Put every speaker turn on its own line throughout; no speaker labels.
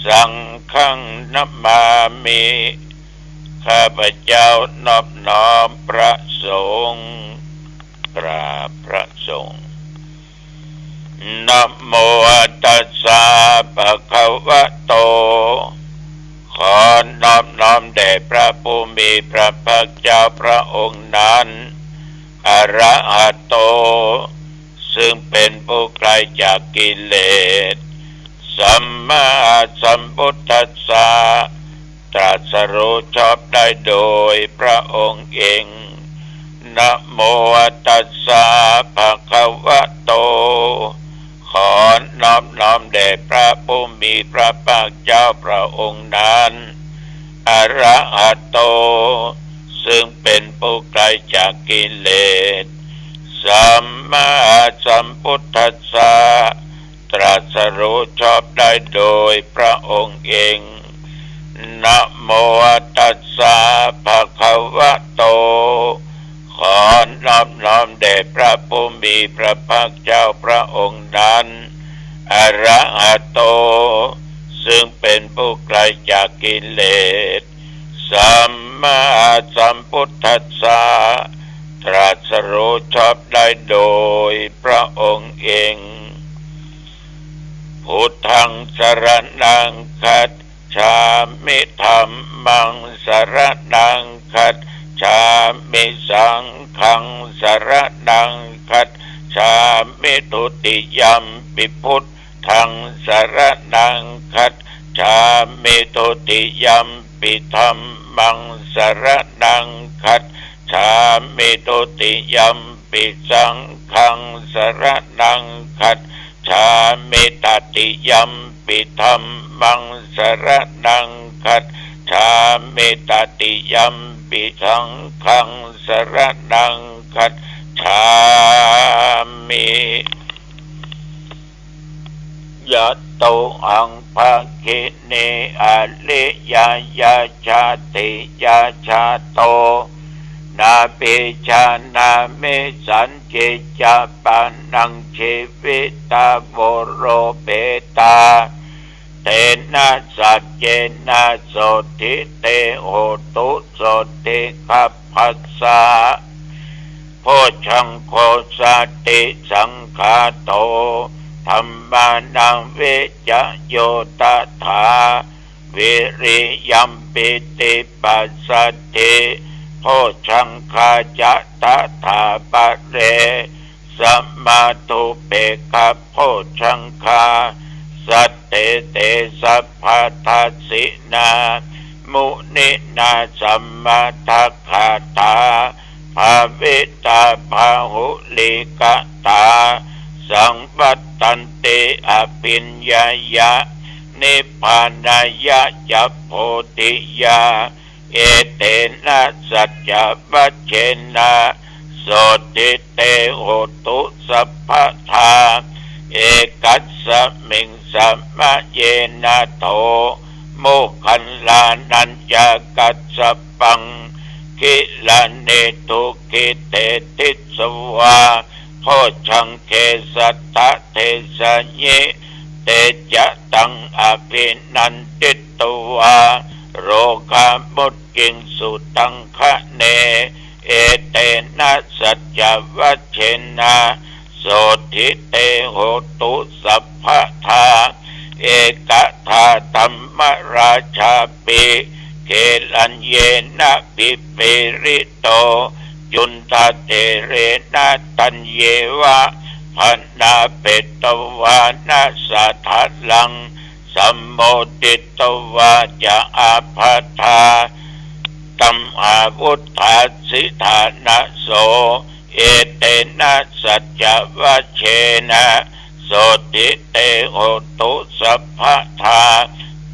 สังฆังนัมมามิข้าพเจ้านอบน้อมพระสงฆ์กราบพระสงฆ์นะโมตัสสะภะคะวะโตขอนอบน้อมแด่พระผู้มีพระภาคเจ้าพระองค์นั้นอรหัตโตซึ่งเป็นผู้ไกลจากกิเลสสัมมาสัมพุทธัสสะตรัสรู้ชอบได้โดยพระองค์เองนะโมตัสสะภะคะวะโตขอนอบน้อมแด่พระผู้มีพระภาคเจ้าพระองค์นั้นอรหัตโตซึ่งเป็นผู้ไกลจากกิเลสสัมมาสัมพุทธัสสะตรัสรู้ชอบได้โดยพระองค์เองนะโมตัสสะภะคะวะโตขอนอบน้อมแด่พระผู้มีพระภาคเจ้าพระองค์นั้นอรหัตโตซึ่งเป็นผู้ไกลจากกิเลสสัมมาสัมพุทธัสสะตรัสรู้ชอบได้โดยพระองค์เองพุทธังสรณังคัจฉามิธัมมังสรณังคัจฉามิสังฆังสรณังคัจฉามิทุติยัมปิพุทธังสรณังคัจฉามิทุติยัมปิธัมมังสรณังคัจฉามิทุติยัมปิสังฆังสรณังคัจฉามิตติยัมปิธัมมังสรณังคัจฉามิตติยัมปิสังฆังสรณังคัจฉามิยะโตอังภะคิเนอะลิยายาชาติยาชาโตนาปิชานามิสันจิจาปานังชีวิตาโวโรเปตาเตนะสัจเจนะโสติเตโหตุโสติขัพพัสสะโพชังโคสติสังฆาโตธัมมานังเวจโยตถาวิริยัมปิติปัสสติโพชังคาจะตถาปะเรสัมมาทุเปกะโพชังคาสัตเตเตสัพพะทัสสินามุนินาสัมมาทัคคาตาภาวิตาภาหุลิกตาสังวัตตันติอภิญญายะนิพพานายะจัพโพธิยาเอเตนะสัจจวัชเชนะโสติเตโหตุสัพพทาเอกัสสมิงสัมมะเยนะโตโมคันลานัญจกัสสปังกิลาเนตุกิเตติสวาโพชังเคสัตตะเทสะเยเตจะตังอภินันติตวาโรกามุตกิงสุตังคะเนเอเตนะสัจจวัชเชนะโสทิเตโหตุสัพพทาเอกทาธัมมราชาปิเกลัญเยนะปิเปริโตยุนตาเตเรนะตัญเยวะพันนาเปตวานะสัทธลังสัมโมติตวาจะอาภัทธาตัมอาวุธาสิธานะโสเอเตนะสัจจวัชเชนะโสติเตโหตุสัพพทา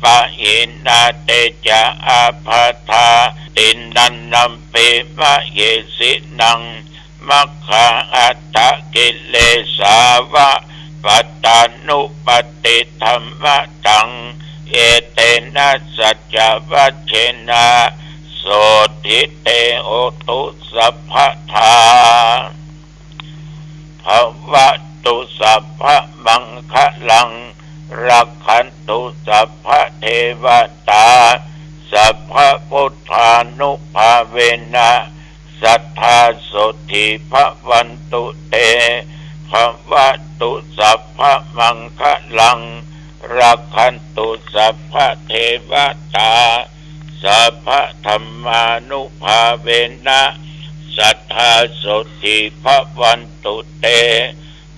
ปะหินาเตจะอาภัทธาตินันนัมเปมะเยสินังมัคคะอัตตะกิเลสาวะปัตตานุปติธรรมะตังเอเตนะสัจจวัชเชนะโสติเตโหตุสัพพทาภวตุสัพพมังคะลัง รักขันตุสัพพะเทวตาสัพพะพุทธานุภาเวนะสัทธาโสติภวันตุเตภวตุสัพพะมังคลังรักขันตุสัพพะเทวตาสัพพะธัมมานุภาเวนะสัทธาโสติภวันตุเต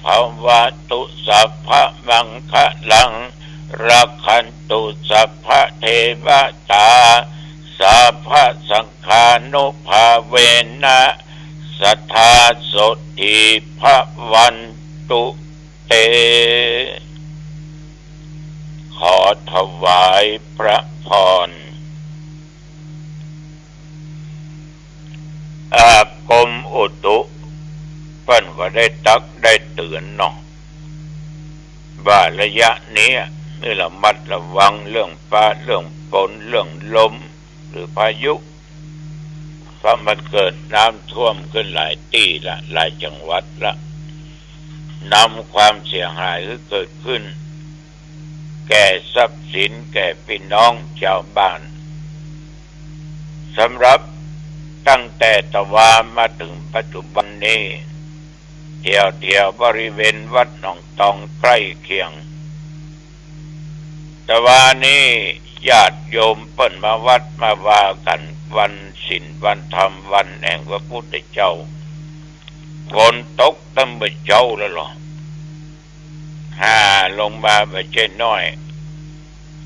ภวตุสัพพะมังคลังรักขันตุสัพพะเทวตาสัพพะสังฆานุภาเวนะสัทธาโสติภวันตุเตขอถวายพระพรกรมอุตุเพิ่นก็ได้ตักได้เตือนเนาะว่าระยะนี้นี่ระมัดระวังเรื่องฟ้าเรื่องฝนเรื่องลมหรือพายุเพราะมันเกิดน้ำท่วมขึ้นหลายที่ละหลายจังหวัดละนำความเสียหายที่เกิดขึ้นแก่ทรัพย์สินแก่พี่น้องชาวบ้านสำหรับตั้งแต่ตะวันมาถึงปัจจุบันนี้เที่ยวบริเวณวัดหนองตองใกล้เคียงตะวันนี้ญาติโยมเปิ้นมาวัดมาว่ากันวันศีลวันธรรมวันแห่งพระพุทธเจ้าฝนตกตั้งแต่เช้าแล้วหรอลงมาไม่ใช่น้อย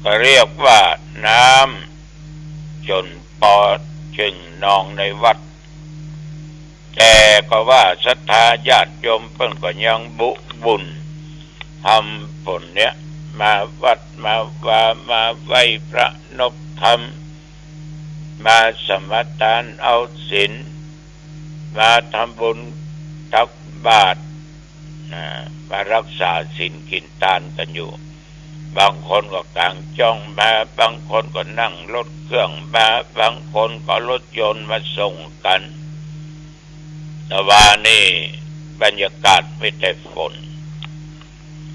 ก็เรียกว่าน้ำจนปอจึงนองในวัดแต่ก็ว่าศรัทธาญาติโยมเพิ่นก็ยังบุญทำผลเนี้ยมาวัดมาว่ามาไหว้พระนพธรรมมาสมทานเอาศีลมาทำบุญตักบาตรมารักษาศีลกินทานกันอยู่บางคนก็กางจ้องมาบางคนก็นั่งรถเครื่องมาบางคนก็รถยนต์มาส่งกันแต่ว่านี่บรรยากาศไม่ได้ฝน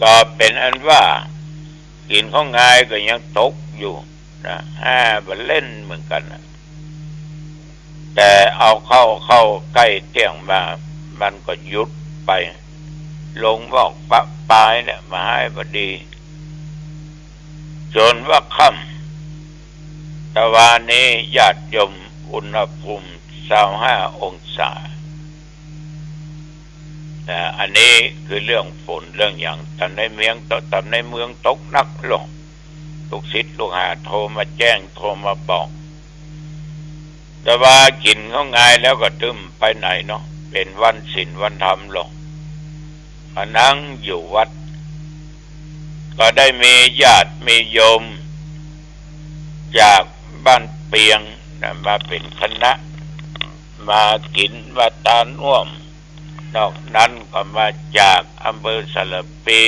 ก็เป็นอันว่ากินของง่ายก็ยังตกอยู่นะบันเล่นเหมือนกันนะแต่เอาเข้าใกล้เที่ยงมามันก็หยุดไปลงบอกปลายเนี่ยมาให้พอดีจนว่าค่ำแต่วันนี้ญาติโยมอุณหภูมิ25 องศาแต่อันนี้คือเรื่องฝนเรื่องอย่างตอนในเมืองตกนักลงลูกศิษย์ลูกหาโทรมาแจ้งโทรมาบอกแต่ว่ากินเขาง่ายแล้วก็ตึมไปไหนเนาะเป็นวันศีลวันธรรมลงก็นั่งอยู่วัดก็ได้มีญาติมีโยมจากบ้านเปียงมาเป็นคณะมากินมาทานร่วมนอกนั้นก็มาจากอำเภอสระปี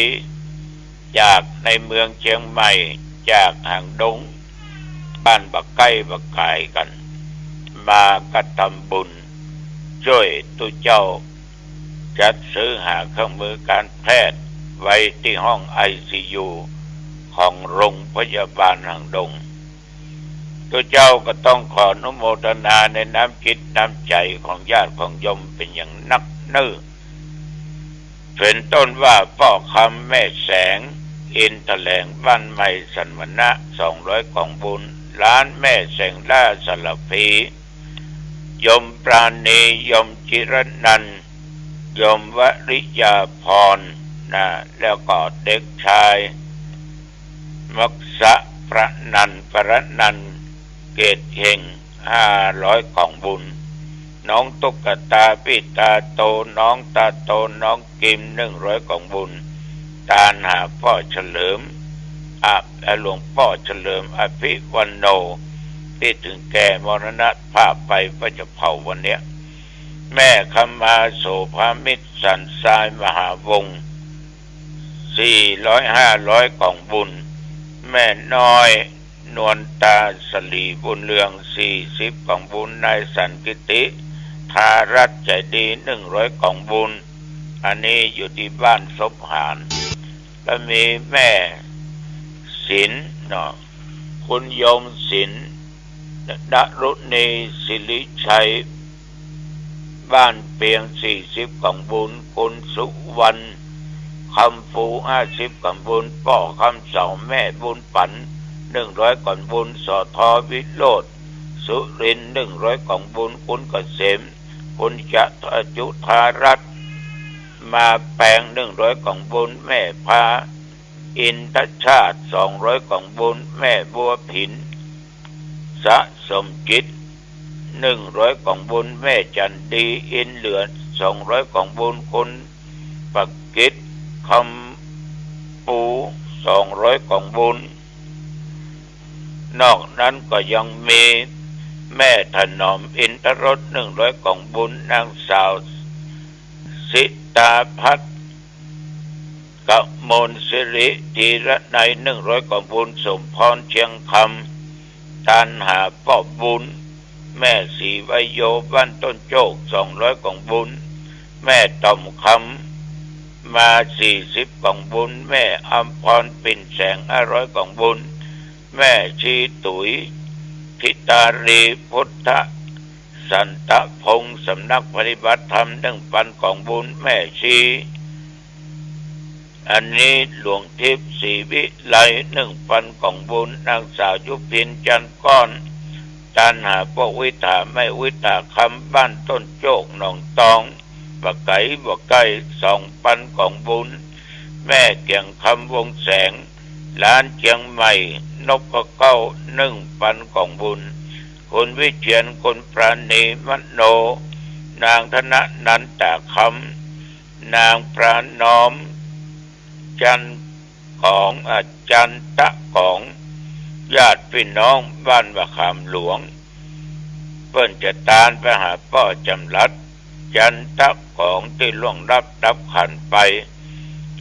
จากในเมืองเชียงใหม่จากหางดงบ้านบักไก่บักไก่กันมากระทำบุญช่วยตุเจ้าจัดซื้อหาเครื่องมือการแพทย์ไว้ที่ห้อง ICU ของโรงพยาบาลหางดงตัวเจ้าก็ต้องขออนุโมทนาในน้ำจิตน้ำใจของญาติของโยมเป็นอย่างนักเนื้อเป็นต้นว่าพ่อคำแม่แสงอินแถลงบ้านใหม่สันวนะ200 กล่องบุญร้านแม่แสงล่าสลับพียมปราณียมจิรนันท์ยมวริยาพรแล้วก็เด็กชายมักษะประนันเกตเฮง500 กล่องบุญน้องตุ๊กตาพี่ตาโตน้องตาโตน้องกิม100 กล่องบุญตานหาพ่อเฉลิมหลวงพ่อเฉลิมอภิวันโนที่ถึงแก่มรณภาพไปก็จะเผาวันเนี้ยแม่คำมาโสภามิตรสันทรายมหาวงศ์400-500 กล่องบุญแม่น้อยนวลตาสลีบุญเรือง40 กล่องบุญนายสันกิติทารัตใจดี100 กล่องบุญอันนี้อยู่ที่บ้านศพหานแล้วมีแม่ ศิลป์เนาะคุณโยมศิลป์ณรุณีศิริชัยบ้านเปียง40ของบุญคุณสุวรรณคำฟู50ของบุญป่อคำเสาแม่บุญปัน100ของบุญสทวิโรจน์สุรินทร์100ของบุญคุณเกษมคุณจุธารัตน์มาแปลง100ของบุญแม่พาอินทชาติ200ของบุญแม่บัวผินสะสมจิต100ของบุญแม่จันดีอินเหลือ200ของบุญคุณปักกิจคำปู200ของบุญนอกนั้นก็ยังมีแม่ถนอมอินทรส100ของบุญนางสาวสิตาพัฒน์กมลสิริธีระใน100ของบุญสมพรเชียงคำตันหาปอบบุญแม่ศรีวโยบ้านต้นโจก200ของบุญแม่ต่อมคำมา40ของบุญแม่อัมพรปิ่นแสง500ของบุญแม่ชีตุ๋ยทิตารีพุทธสันตพงศ์สำนักปฏิบัติธรรม1,000ของบุญแม่ชีอันนี้หลวงทิพย์ศรีวิไล1,000ของบุญนางสาวยุพินจันทร์ก้อนตันหาพวกวิถาไม่วิถาคำบ้านต้นโจกหนองตองบะไก่บะไก่2,000ของบุญแม่เกียงคำวงแสงล้านเชียงใหม่นกเก้า1,000ของบุญคุณวิเชียรคุณปราณีมโนนางธนนันตาคำนางพระน้อมจันของอาจารย์ตะของญาติพี่น้องบ้านมะขามหลวงเพิ่นจะตานไปหาป้อจำรัดจันตะของที่ล่วงรับดับขันไป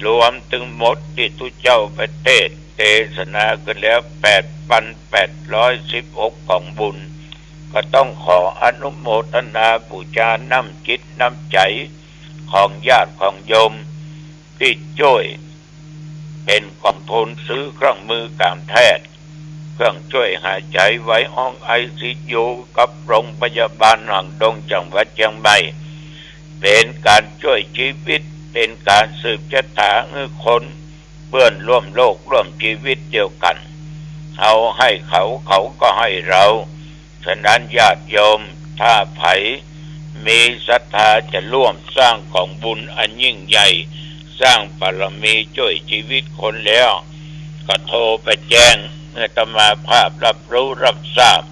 รวมถึงหมดที่ทุเจ้าประเทศเทศนากันแล้ว 8,816 ของบุญก็ต้องขออนุโมทนาบูชาน้ำจิตน้ำใจของญาติของโยมที่ช่วยเป็นกองทุนซื้อเครื่องมือการแพทย์เครื่องช่วยหายใจไว้ห้องICUกับโรงพยาบาลหางดงจังหวัดเชียงใหม่เป็นการช่วยชีวิตเป็นการสืบชะตาคนเพื่อนร่วมโลกร่วมชีวิตเดียวกันเอาให้เขาเขาก็ให้เราฉะนั้นญาติโยมถ้าไผมีศรัทธาจะร่วมสร้างของบุญอันยิ่งใหญ่สร้างบารมีช่วยชีวิตคนแล้วก็โทรไปแจ้งอาตมาภาพรับรู้รับทราบ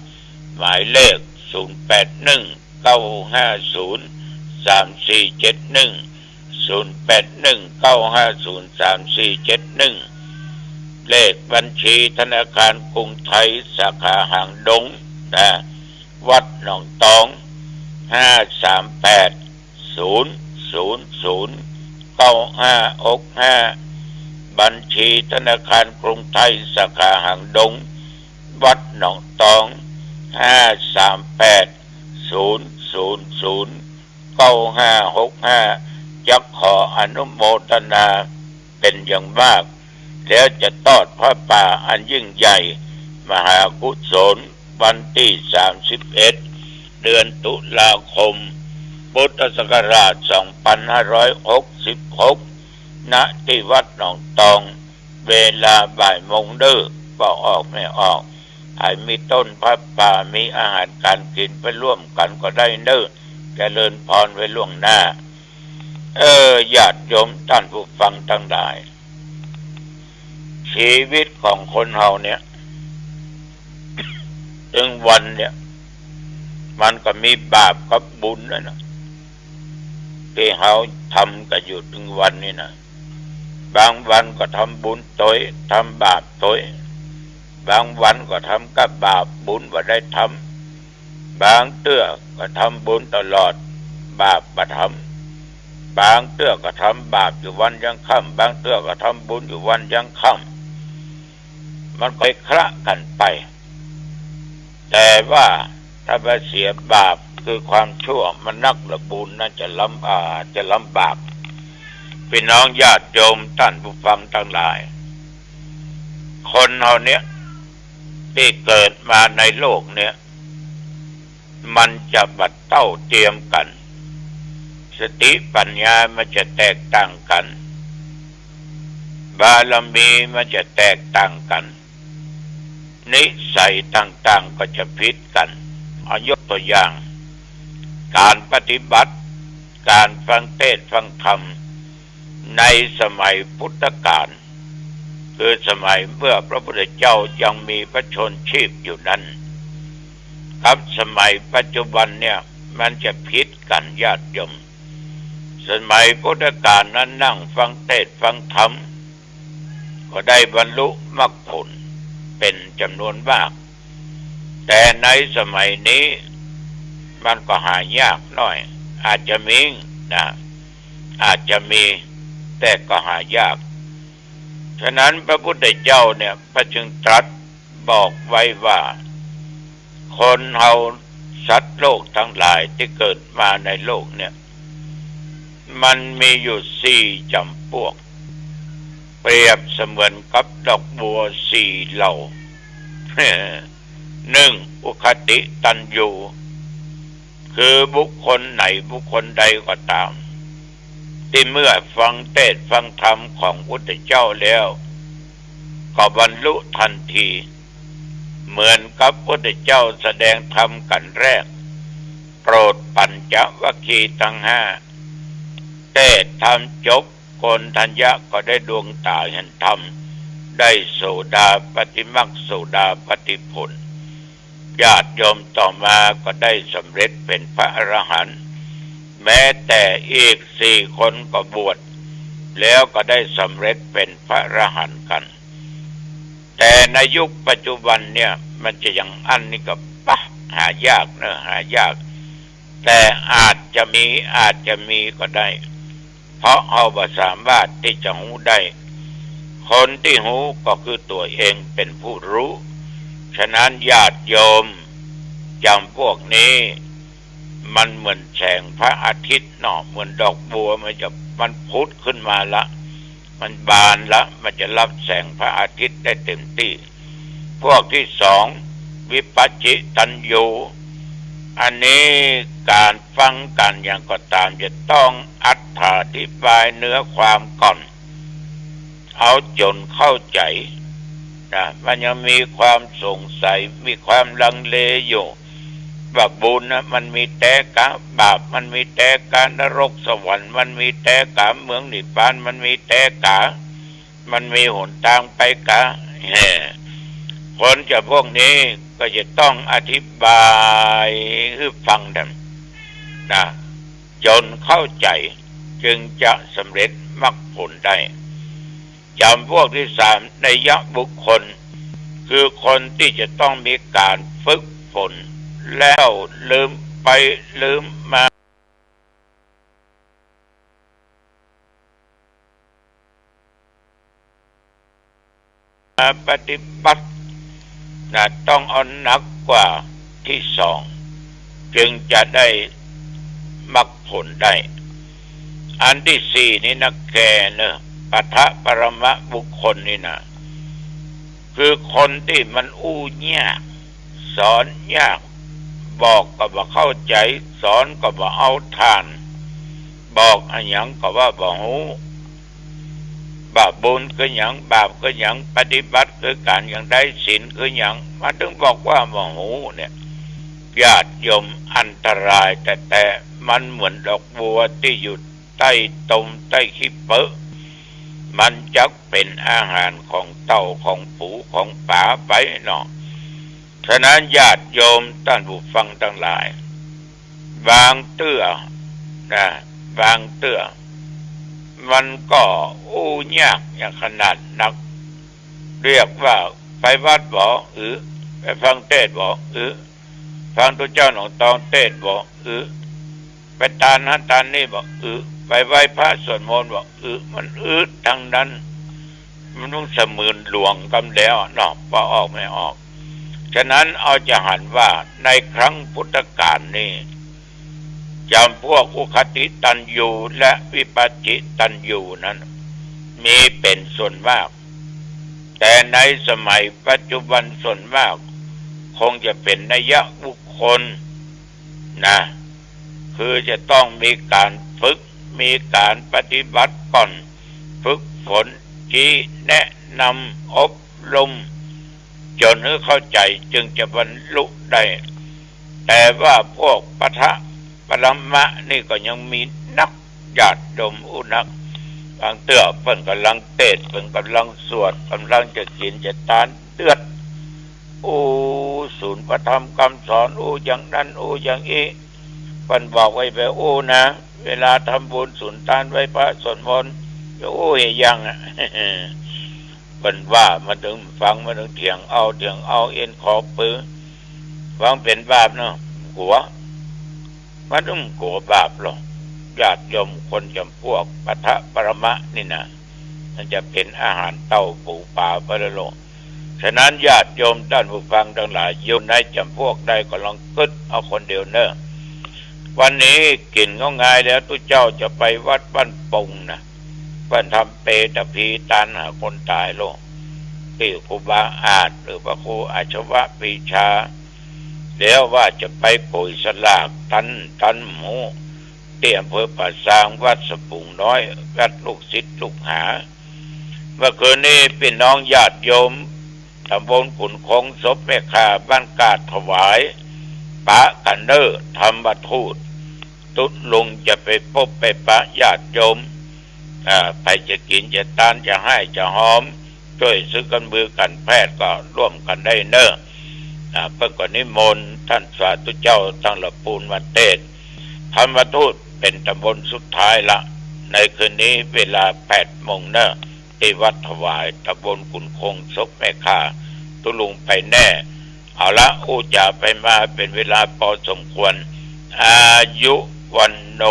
หมายเลข0819503471 เลขบัญชีธนาคารกรุงไทยสาขาหางดงวัดหนองตอง538009565บัญชีธนาคารกรุงไทยสาขาหางดงวัดหนองตอง538009565จะขออนุโมทนาเป็นอย่างมากแล้วจะทอดพระป่าอันยิ่งใหญ่มหากุศลวันที่31เดือนตุลาคมพุทธศักราช2566ณที่วัดหนองตองเวลาบ่ายโมงเด้อก็ออกไม่ออกให้มีต้นพระป่ามีอาหารการกินไปร่วมกันก็ได้เด้อเจริญพรไว้ล่วงหน้าญาติโยมท่านผู้ฟังทั้งหลายชีวิตของคนเฮาเนี่ยถึงวันเนี่ยมันก็มีบาปกับบุญนะที่เฮาทำกันอยู่ถึงวันนี้นะบางวันก็ทำบุญตัวทำบาปตัวบางวันก็ทำกับบาปบุญว่าได้ทำบางเตื้อก็ทำบุญตลอดบาปบ่ทำบางเตื้อก็ทำบาปอยู่วันยังค่ำบางเตื้อก็ทำบุญอยู่วันยังค่ำมันก็คละกันไปแต่ว่าถ้าไปเสียบาปคือความชั่วมันนักละบุญนั่นจะลำบากพี่น้องญาติโยมท่านผู้ฟังทั้งหลาย คนเราเนี้ยที่เกิดมาในโลกเนี้ยมันจะบัดเต้าเทียมกันสติปัญญามันจะแตกต่างกันบารมีมันจะแตกต่างกันนิสัยต่างๆก็จะผิดกันเอายกตัวอย่างการปฏิบัติการฟังเทศน์ฟังธรรมในสมัยพุทธกาลคือสมัยเมื่อพระพุทธเจ้ายังมีพระชนชีพอยู่นั้นครับสมัยปัจจุบันเนี่ยมันจะผิดกันญาติโยมสมัยพุทธกาลนั้นนั่งฟังเทศน์ฟังธรรมก็ได้บรรลุมรรคผลเป็นจำนวนมากแต่ในสมัยนี้มันก็หายากหน่อยอาจจะมีนะอาจจะมีแต่ก็หายากฉะนั้นพระพุทธเจ้าเนี่ยพระจึงตรัสบอกไว้ว่าคนเฮาสัตว์โลกทั้งหลายที่เกิดมาในโลกเนี่ยมันมีอยู่4จำพวกเปรียบเสมือนกับดอกบัว4เหล่า 1. อุคติตันยูคือบุคคลไหนบุคคลใดก็ตามที่เมื่อฟังเทศน์ฟังธรรมของพุทธเจ้าแล้วก็บรรลุทันทีเหมือนกับพุทธเจ้าแสดงธรรมกันแรกโปรดปัญจวัคคีย์ทั้ง5เทศน์ธรรมจบโกณฑัญญะก็ได้ดวงตาเห็นธรรมได้โสดาปัตติมรรคโสดาปัตติผลญาติโยมต่อมาก็ได้สำเร็จเป็นพระอรหันต์แม้แต่อีก4 คนก็บวชแล้วก็ได้สำเร็จเป็นพระอรหันต์กันแต่ในยุคปัจจุบันเนี่ยมันจะยังอันนี้ก็หายากนะหายากแต่อาจจะมีก็ได้เพราะเอาบ่สามารถที่จะหูได้คนที่หูก็คือตัวเองเป็นผู้รู้ฉะนั้นญาติโยมจำพวกนี้มันเหมือนแสงพระอาทิตย์เนาะเหมือนดอกบัวมันพุดขึ้นมาละมันบานละมันจะรับแสงพระอาทิตย์ได้เต็มที่พวกที่2วิปัสสิตัญญูอันนี้การฟังกันอย่างก็ตามจะต้องอธิบายเนื้อความก่อนเอาจนเข้าใจนะมันยังมีความสงสัยมีความลังเลอยู่ว่าบุญนะมันมีแต่กะบาปมันมีแต่กะนรกสวรรค์มันมีแต่กะเมืองนิพพานมันมีแต่กะมันมีหนทางไปกะคนจะพวกนี้ก็จะต้องอธิบายให้ฟังกันนะจนเข้าใจจึงจะสำเร็จมรรคผลได้จำพวกที่3นัยยะบุคคลคือคนที่จะต้องมีการฝึกฝนแล้วลืมไปลืมมาปฏิบัตินะต้องเอาหนักกว่าที่2จึงจะได้มรรคผลได้อันที่4นี่นะแกเนอะปัทะปรมะบุคคลนี่นะคือคนที่มันอู้ยากสอนยากบอกก็บ่เข้าใจสอนก็บ่เอาทานบอกอันหยังก็ว่าบ่ฮู้บาปบุญคือหยังบาปคือหยังปฏิบัติคือการอย่างใดศีลคือหยังมาถึงบอกว่าบ่ฮู้เนี่ยญาติโยมอันตรายแต่มันเหมือนดอกบัวที่อยู่ใต้ตมใต้ขี้เปอะมันจักเป็นอาหารของเต่าของปูของป่าไปเนาะฉะนั้นญาติโยมท่านผู้ฟังทั้งหลายบางเตื้อนะบางเตื้อมันก็อู้ยากอย่างขนาดนักเรียกว่าไปวัดบ่ไปฟังเทศน์บ่ฟังตัวเจ้าหนองตองเทศน์บ่ไปตานนั้นตานนี่บ่ไปไหว้พระสวดมนต์บ่มันทั้งนั้นมันต้องเสมือนหลวงกำแล้วเนาะพอออกไม่ออกฉะนั้นเอาจะหันว่าในครั้งพุทธกาลนี้จำพวกอุคติตัญญูและวิปัสสิตัญญูนั้นมีเป็นส่วนมาก แต่ในสมัยปัจจุบันส่วนมากคงจะเป็นนัยบุคคลนะคือจะต้องมีการฝึกมีการปฏิบัติก่อนฝึกฝนชี้แนะนำอบรมจนให้เข้าใจจึงจะบรรลุได้แต่ว่าพวกปะทะปรมะนี่ก็ยังมีนักญาติโยมอุนักบางเตื้อเพิ่นกำลังเทศน์เพิ่นกำลังสวดกำลังจะกินจะทานเตือดศูนย์ประธรรมคำสอนอย่างนั้นอย่างนี้เพิ่นบอกไว้แบบนะเวลาทำบุญสุนทานไว้พระสวดมนต์จะเฮยังอ่ะ เพิ่นว่ามันถึงฟังมันถึงเถียงเอาเอ็นขอปือฟังเป็นบาปเนาะหัวมันต้องกลัวบาปหรอกญาติโยมคนจำพวกปะทะปรมะนี่นะมันจะเป็นอาหารเต้าปูปลาไปเลยโลกฉะนั้นญาติโยมท่านผู้ฟังทั้งหลายอยู่ในจำพวกใดก็ลองกึดเอาคนเดียวเนอะวันนี้กินก็ง่ายแล้วตุเจ้าจะไปวัดบ้านปงนะเพิ่นทำเปตพีตานหาคนตายโลกที่ครูบาอาจหรือพระครูอาชวะปรีชาแล้วว่าจะไปปุ๋ยสลากตันหมูเตี่ยมเพื่อป่าสร้างวัดสปุงน้อยวัดลูกศิษย์ลูกหาเมื่อคืนนี้พี่น้องญาติโยมตำบลขุนคงศพแม่ข่าบ้านกาดถวายปะกันเนอร์ธรรมทูตตุลุงจะไปพบไปปะญาติโยมไปจะกินจะทานจะให้จะหอมช่วยซื้อกันมือกันแพทย์ก็ร่วมกันได้เนอะเพื่อก่อนนิมนต์ท่านสาธุเจ้าตั้งละปูนมาเทศธรรมทูตเป็นตำบลสุดท้ายละในคืนนี้เวลา 8 โมงเนอะที่วัดถวายตำบลขุนคงศพแม่ข่าตุลุงไปแน่เอาละจ่าไปมาเป็นเวลาพอสมควรอายุวันโน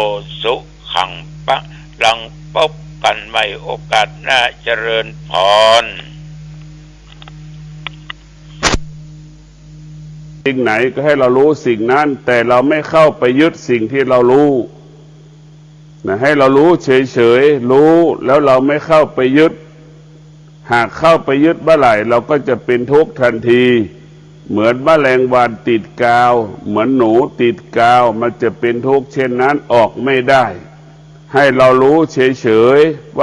สุขังปะลังพบกันใหม่โอกาสหน้าเจริญพร
สิ่งไหนก็ให้เรารู้สิ่งนั้นแต่เราไม่เข้าไปยึดสิ่งที่เรารู้นะให้เรารู้เฉยๆรู้แล้วเราไม่เข้าไปยึดหากเข้าไปยึดเมื่อไหร่เราก็จะเป็นทุกข์ทันทีเหมือนแมลงวันติดกาวเหมือนหนูติดกาวมันจะเป็นทุกข์เช่นนั้นออกไม่ได้ให้เรารู้เฉยๆว่า